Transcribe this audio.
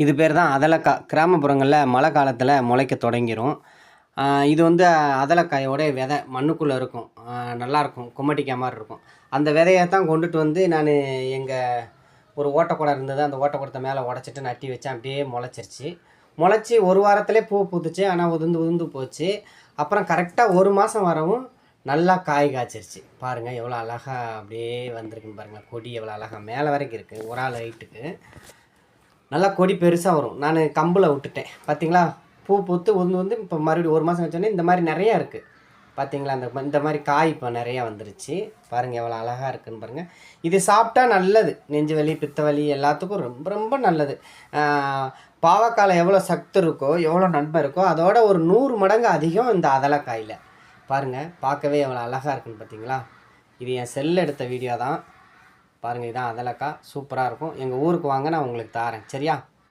இது பேர் தான் அதலக்காய். கிராமப்புறங்களில் மழை காலத்தில் முளைக்க தொடங்கிரும். இது வந்து அதலக்காயோட விதை மண்ணுக்குள்ளே இருக்கும். நல்லாயிருக்கும், கும்மட்டிக்காய் மாதிரி இருக்கும். அந்த விதையை தான் கொண்டுட்டு வந்து நான் எங்கள் ஒரு ஓட்டக்குடம் இருந்தது. அந்த ஓட்டக்குடத்தை மேலே உடச்சிட்டு நட்டி வச்சேன். அப்படியே முளைச்சிருச்சு. முளைச்சி ஒரு வாரத்திலே பூ பூத்துச்சு. ஆனால் உதிர்ந்து உதிர்ந்து போச்சு. அப்புறம் கரெக்டாக ஒரு மாதம் வரவும் நல்லா காய் காய்ச்சிருச்சு. பாருங்கள் எவ்வளோ அழகாக அப்படியே வந்திருக்குன்னு பாருங்கள். கொடி எவ்வளோ அழகாக மேலே வரைக்கும் இருக்குது. ஒரு ஆள் ஹைட்டுக்கு நல்லா கொடி பெருசாக வரும். நான் கம்பில் விட்டுட்டேன். பார்த்தீங்களா, பூ பூத்து உதிர்ந்து இப்போ மறுபடியும் ஒரு மாதம் வச்சோடனே இந்த மாதிரி நிறையா இருக்குது. பார்த்தீங்களா, இந்த மாதிரி காய் இப்போ நிறையா வந்துருச்சு. பாருங்கள் எவ்வளோ அழகாக இருக்குதுன்னு பாருங்கள். இது சாப்பிட்டா நல்லது. நெஞ்சு வலி, பித்த வலி எல்லாத்துக்கும் ரொம்ப ரொம்ப நல்லது. பாவக்காயில் எவ்வளோ சத்து இருக்கோ, எவ்வளோ நன்மை இருக்கோ, அதோட ஒரு 100 மடங்கு அதிகம் இந்த அதலக்காயில். பாருங்கள், பார்க்கவே எவ்வளோ அழகாக இருக்குன்னு பார்த்தீங்களா. இது என் செல்லில் எடுத்த வீடியோ தான். பாருங்கள், இதான் அதலக்காய். சூப்பராக இருக்கும். எங்கள் ஊருக்கு வாங்க, நான் உங்களுக்கு தாரேன். சரியா?